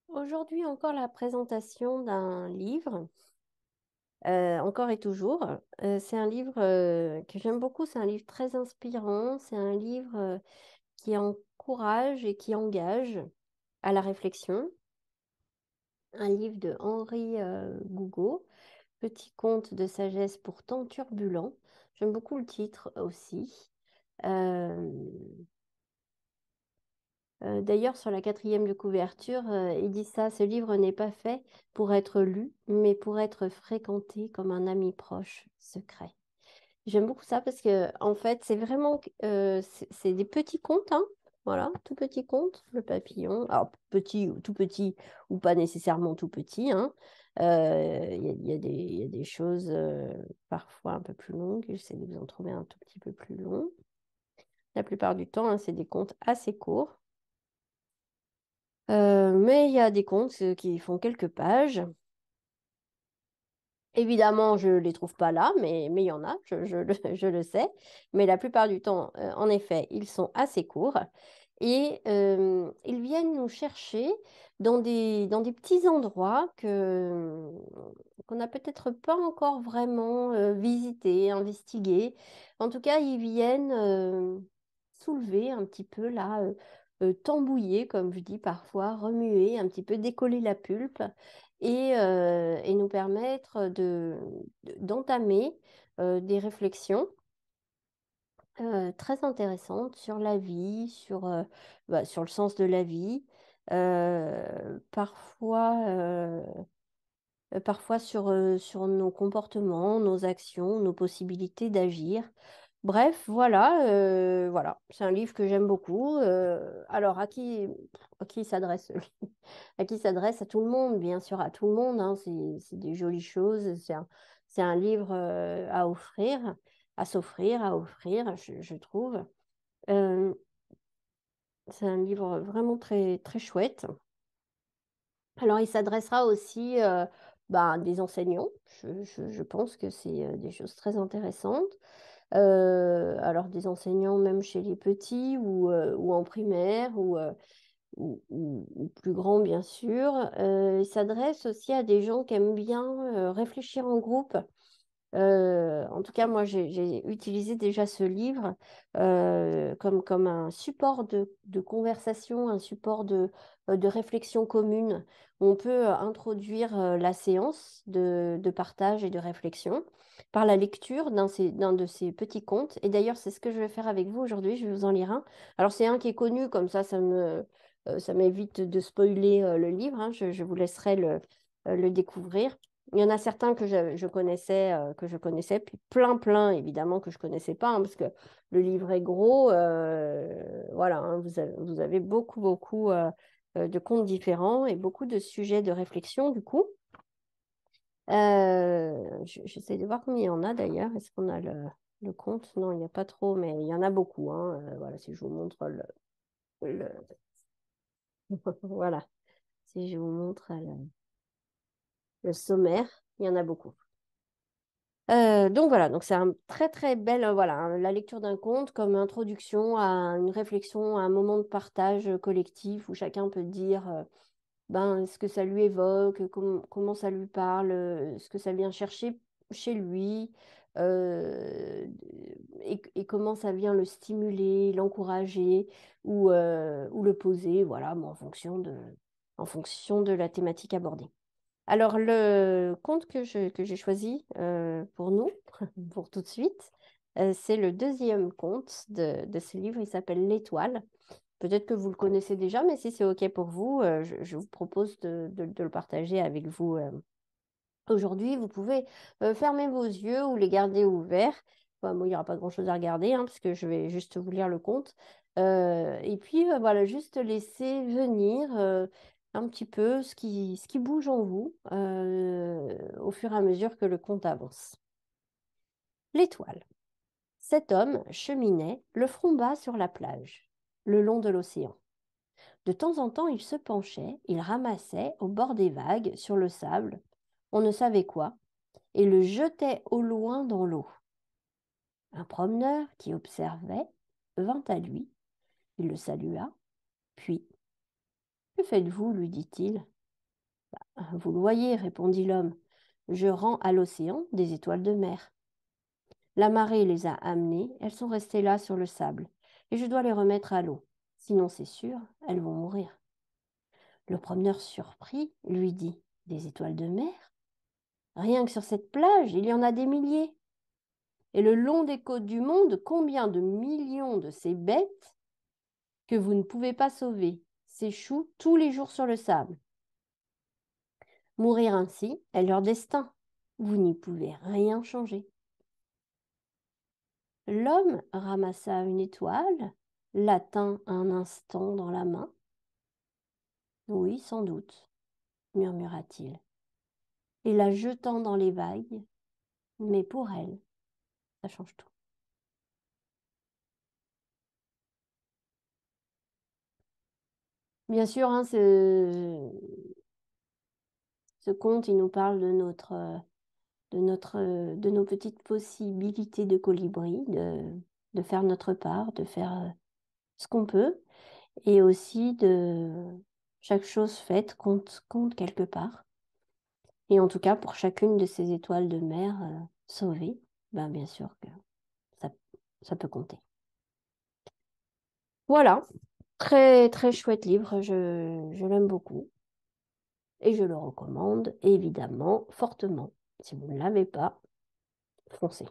Aujourd'hui encore la présentation d'un livre, encore et toujours. C'est un livre que j'aime beaucoup, c'est un livre très inspirant, c'est un livre qui encourage et qui engage à la réflexion. Un livre de Henri Gougaud, Petit conte de sagesse pour temps turbulent. J'aime beaucoup le titre aussi. Euh, D'ailleurs, sur la quatrième de couverture, il dit ça, ce livre n'est pas fait pour être lu, mais pour être fréquenté comme un ami proche secret. J'aime beaucoup ça parce que, en fait, c'est vraiment, c'est des petits contes, hein, voilà, tout petits contes, le papillon, alors petit ou tout petit, ou pas nécessairement tout petit, hein. Il y a des choses parfois un peu plus longues, j'essaie de vous en trouver un tout petit peu plus long. La plupart du temps, hein, c'est des contes assez courts. Mais il y a des contes qui font quelques pages. Évidemment, je ne les trouve pas là, mais il y en a, je le sais. Mais la plupart du temps, en effet, ils sont assez courts. Et ils viennent nous chercher dans des petits endroits qu'on n'a peut-être pas encore vraiment visités, investigués. En tout cas, ils viennent soulever un petit peu là, tambouiller, comme je dis parfois, remuer, un petit peu décoller la pulpe et nous permettre d'entamer des réflexions très intéressantes sur la vie, sur le sens de la vie, parfois sur nos comportements, nos actions, nos possibilités d'agir. Bref, voilà, c'est un livre que j'aime beaucoup. Alors, à qui il s'adresse ce livre? À qui il s'adresse? À tout le monde, bien sûr, à tout le monde, hein. C'est des jolies choses. C'est un livre à offrir, à offrir, je trouve. Euh, c'est un livre vraiment très, très chouette. Alors, il s'adressera aussi à des enseignants. Je pense que c'est des choses très intéressantes. Alors, des enseignants même chez les petits ou en primaire ou plus grands, bien sûr. Il s'adresse aussi à des gens qui aiment bien réfléchir en groupe. En tout cas, moi, j'ai utilisé déjà ce livre comme un support de conversation, un support de réflexion commune. On peut introduire la séance de partage et de réflexion par la lecture d'un de ces petits contes. Et d'ailleurs, c'est ce que je vais faire avec vous aujourd'hui. Je vais vous en lire un. Alors, c'est un qui est connu, comme ça m'évite de spoiler le livre, hein. Je vous laisserai le découvrir. Il y en a certains que je connaissais, puis plein, évidemment, que je connaissais pas, hein, parce que le livre est gros. Voilà, hein, vous avez beaucoup de contes différents et beaucoup de sujets de réflexion, du coup. J'essaie de voir combien il y en a d'ailleurs. Est-ce qu'on a le compte? Non, il n'y a pas trop, mais il y en a beaucoup, hein. Voilà, si je vous montre le- voilà, si je vous montre le sommaire, il y en a beaucoup. Donc voilà, donc c'est un très très belle, voilà, hein, la lecture d'un conte comme introduction à une réflexion, à un moment de partage collectif où chacun peut dire ce que ça lui évoque, comment ça lui parle, ce que ça vient chercher chez lui, euh, et comment ça vient le stimuler, l'encourager ou le poser, voilà, bon, en fonction de la thématique abordée. Alors, le conte que j'ai choisi pour nous, pour tout de suite, c'est le deuxième conte de ce livre. Il s'appelle L'Étoile. Peut-être que vous le connaissez déjà, mais si c'est OK pour vous, je vous propose de le partager avec vous aujourd'hui. Vous pouvez fermer vos yeux ou les garder ouverts. Enfin, moi, il n'y aura pas grand-chose à regarder, hein, parce que je vais juste vous lire le conte. Et puis, voilà, juste laisser venir un petit peu ce qui bouge en vous au fur et à mesure que le conte avance. L'étoile. Cet homme cheminait, le front bas sur la plage, le long de l'océan. De temps en temps, il se penchait, il ramassait au bord des vagues, sur le sable, on ne savait quoi, et le jetait au loin dans l'eau. Un promeneur qui observait vint à lui, il le salua, puis que faites-vous lui dit-il. Vous le voyez, répondit l'homme, je rends à l'océan des étoiles de mer. La marée les a amenées, elles sont restées là sur le sable, et je dois les remettre à l'eau. Sinon, c'est sûr, elles vont mourir. Le promeneur surpris lui dit, des étoiles de mer? Rien que sur cette plage, il y en a des milliers. Et le long des côtes du monde, combien de millions de ces bêtes que vous ne pouvez pas sauver s'échouent tous les jours sur le sable. Mourir ainsi est leur destin. Vous n'y pouvez rien changer. L'homme ramassa une étoile, la tint un instant dans la main. Oui, sans doute, murmura-t-il, et la jetant dans les vagues, mais pour elle, ça change tout. Bien sûr, hein, ce conte, il nous parle de nos petites possibilités de colibri, de faire notre part, de faire ce qu'on peut, et aussi de chaque chose faite compte quelque part. Et en tout cas, pour chacune de ces étoiles de mer sauvées, ben bien sûr que ça, ça peut compter. Voilà, très très chouette livre, je l'aime beaucoup et je le recommande évidemment fortement. Si vous ne l'avez pas, foncez.